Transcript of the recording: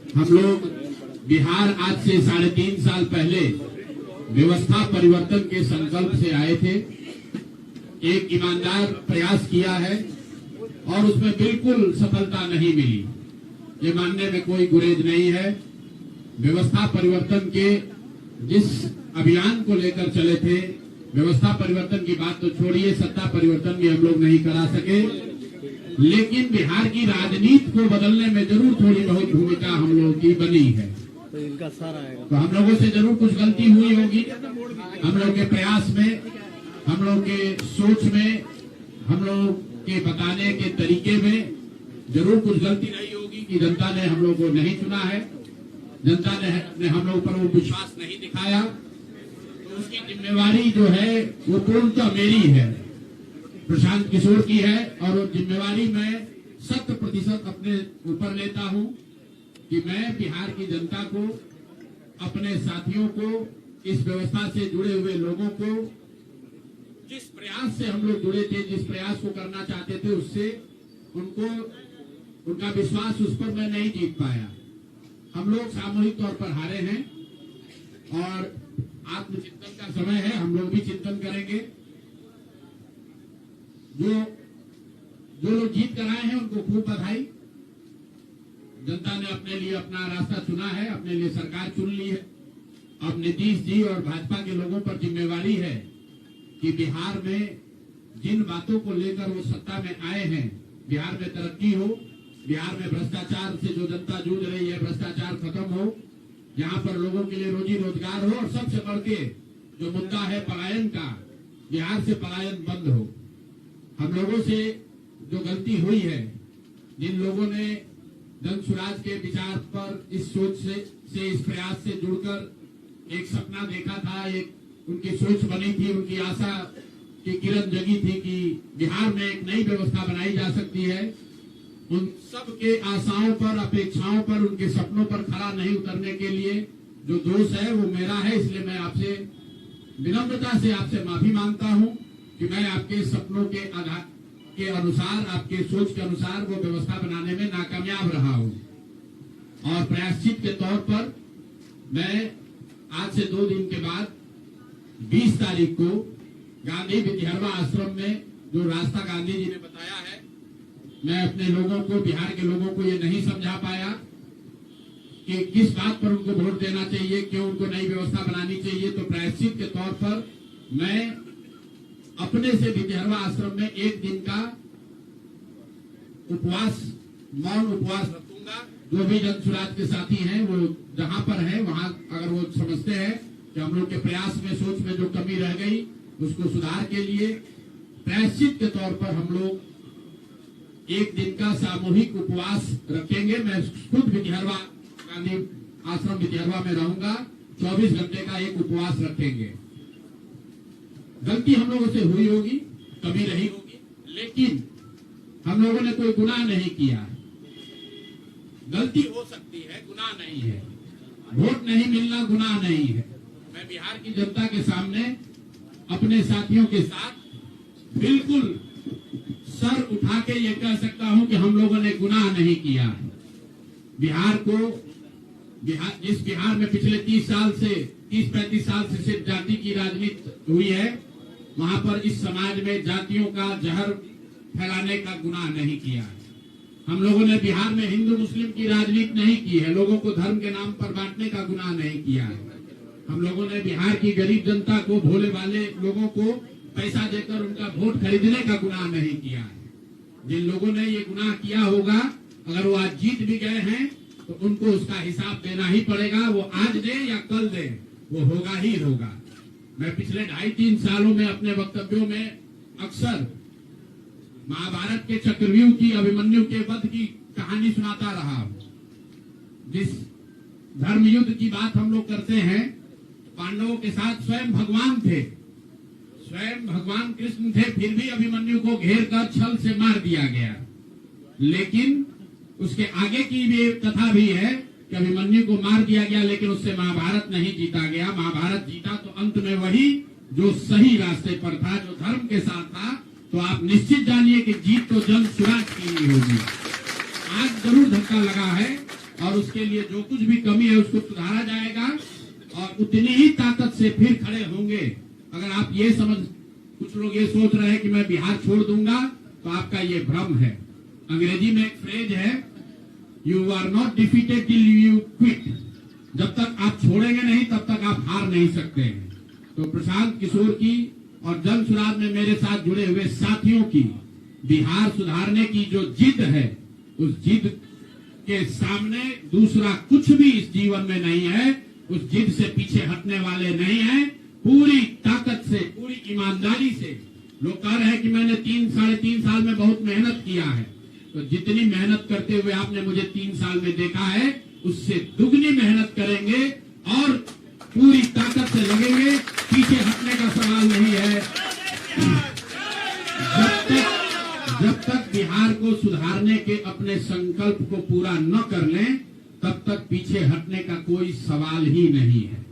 हम लोग बिहार आज से 3.5 साल पहले व्यवस्था परिवर्तन के संकल्प से आए थे। एक ईमानदार प्रयास किया है और उसमें बिल्कुल सफलता नहीं मिली, ये मानने में कोई गुरेज नहीं है। व्यवस्था परिवर्तन के जिस अभियान को लेकर चले थे, व्यवस्था परिवर्तन की बात तो छोड़िए, सत्ता परिवर्तन भी हम लोग नहीं करा सके, लेकिन बिहार की राजनीति को बदलने में जरूर थोड़ी बहुत भूमिका हम लोगों की बनी है। तो इनका सारा आएगा, तो हम लोगों से जरूर कुछ गलती हुई होगी, हम लोग के प्रयास में, हम लोग के सोच में, हम लोग के बताने के तरीके में जरूर कुछ गलती रही होगी कि जनता ने हम लोग को नहीं चुना है, जनता ने हम लोग पर वो विश्वास नहीं दिखाया। तो उसकी जिम्मेवारी जो है वो पूर्णतः मेरी है, प्रशांत किशोर की है, और वो जिम्मेवारी मैं 100% अपने ऊपर लेता हूं कि मैं बिहार की जनता को, अपने साथियों को, इस व्यवस्था से जुड़े हुए लोगों को, जिस प्रयास से हम लोग जुड़े थे, जिस प्रयास को करना चाहते थे, उससे उनका विश्वास उस पर मैं नहीं जीत पाया। हम लोग सामूहिक तौर पर हारे हैं और आत्मचिंतन का समय है, हम लोग भी चिंतन करेंगे। जो लोग जीत कर आए हैं उनको खूब बधाई। जनता ने अपने लिए अपना रास्ता चुना है, अपने लिए सरकार चुन ली है। अब नीतीश जी और भाजपा के लोगों पर जिम्मेवारी है कि बिहार में जिन बातों को लेकर वो सत्ता में आए हैं, बिहार में तरक्की हो, बिहार में भ्रष्टाचार से जो जनता जूझ रही है, भ्रष्टाचार खत्म हो, यहाँ पर लोगों के लिए रोजी रोजगार हो, और सबसे बढ़ के जो मुद्दा है पलायन का, बिहार से पलायन बंद हो। हम लोगों से जो गलती हुई है, जिन लोगों ने जन स्वराज के विचार पर इस सोच से इस प्रयास से जुड़कर एक सपना देखा था, एक उनकी सोच बनी थी, उनकी आशा की किरण जगी थी कि बिहार में एक नई व्यवस्था बनाई जा सकती है, उन सब के आशाओं पर, अपेक्षाओं पर, उनके सपनों पर खरा नहीं उतरने के लिए जो दोष है वो मेरा है। इसलिए मैं आपसे विनम्रता से आपसे माफी मांगता हूं कि मैं आपके सपनों के आधार के अनुसार, आपके सोच के अनुसार वो व्यवस्था बनाने में नाकामयाब रहा हूं। और प्रायश्चित के तौर पर मैं आज से 2 दिन के बाद 20 तारीख को गांधी विद्यारवा आश्रम में जो रास्ता गांधी जी ने बताया है, मैं अपने लोगों को, बिहार के लोगों को ये नहीं समझा पाया कि किस बात पर उनको वोट देना चाहिए, क्यों उनको नई व्यवस्था बनानी चाहिए। तो प्रायश्चित के तौर पर मैं अपने से विद्यारवा आश्रम में 1 दिन का उपवास, मौन उपवास रखूंगा। जो भी जन स्वराज के साथी हैं वो जहां पर है वहां, अगर वो समझते हैं कि हम लोग के प्रयास में, सोच में जो कमी रह गई, उसको सुधार के लिए प्रायश्चित के तौर पर हम लोग 1 दिन का सामूहिक उपवास रखेंगे। मैं खुद विद्यारवा, गांधी आश्रम विद्यारवा में रहूंगा, 24 घंटे का एक उपवास रखेंगे। गलती हम लोगों से हुई होगी, कमी रही होगी, लेकिन हम लोगों ने कोई गुनाह नहीं किया। गलती हो सकती है, गुनाह नहीं है। वोट नहीं मिलना गुनाह नहीं है। मैं बिहार की जनता के सामने अपने साथियों के साथ बिल्कुल सर उठा के ये कह सकता हूं कि हम लोगों ने गुनाह नहीं किया है। जिस बिहार में पिछले 30-35 साल से सिर्फ जाति की राजनीति हुई है, वहां पर इस समाज में जातियों का जहर फैलाने का गुनाह नहीं किया है। हम लोगों ने बिहार में हिंदू मुस्लिम की राजनीति नहीं की है, लोगों को धर्म के नाम पर बांटने का गुनाह नहीं किया है। हम लोगों ने बिहार की गरीब जनता को, भोले वाले लोगों को पैसा देकर उनका वोट खरीदने का गुनाह नहीं किया है। जिन लोगों ने ये गुनाह किया होगा, अगर वो आज जीत भी गए हैं तो उनको उसका हिसाब देना ही पड़ेगा। वो आज दे या कल दे, वो होगा ही होगा। मैं पिछले 2.5-3 सालों में अपने वक्तव्यों में अक्सर महाभारत के चक्रव्यूह की, अभिमन्यु के वध की कहानी सुनाता रहा हूं। जिस धर्म युद्ध की बात हम लोग करते हैं, पांडवों के साथ स्वयं भगवान थे, स्वयं भगवान कृष्ण थे, फिर भी अभिमन्यु को घेर कर छल से मार दिया गया। लेकिन उसके आगे की भी कथा भी है कि अभिमन्यु को मार दिया गया, लेकिन उससे महाभारत नहीं जीता गया। महाभारत जीता तो अंत में वही जो सही रास्ते पर था, जो धर्म के साथ था। तो आप निश्चित जानिए कि जीत तो जन स्वराज की ही होगी। आज जरूर धक्का लगा है, और उसके लिए जो कुछ भी कमी है उसको सुधारा जाएगा और उतनी ही ताकत से फिर खड़े होंगे। अगर आप ये कुछ लोग ये सोच रहे हैं कि मैं बिहार छोड़ दूंगा, तो आपका ये भ्रम है। अंग्रेजी में एक फ्रेज है, you are not defeated till you quit. जब तक आप छोड़ेंगे नहीं तब तक आप हार नहीं सकते हैं। तो प्रशांत किशोर की और जन सुराज में मेरे साथ जुड़े हुए साथियों की बिहार सुधारने की जो जिद है, उस जिद के सामने दूसरा कुछ भी इस जीवन में नहीं है। उस जिद से पीछे हटने वाले नहीं है। पूरी ताकत से, पूरी ईमानदारी से। लोग कह रहे हैं कि मैंने 3-3.5 साल में बहुत मेहनत किया है, तो जितनी मेहनत करते हुए आपने मुझे 3 साल में देखा है, उससे दुगनी मेहनत करेंगे और पूरी ताकत से लगेंगे। पीछे हटने का सवाल नहीं है। जब तक बिहार को सुधारने के अपने संकल्प को पूरा न कर लें, तब तक पीछे हटने का कोई सवाल ही नहीं है।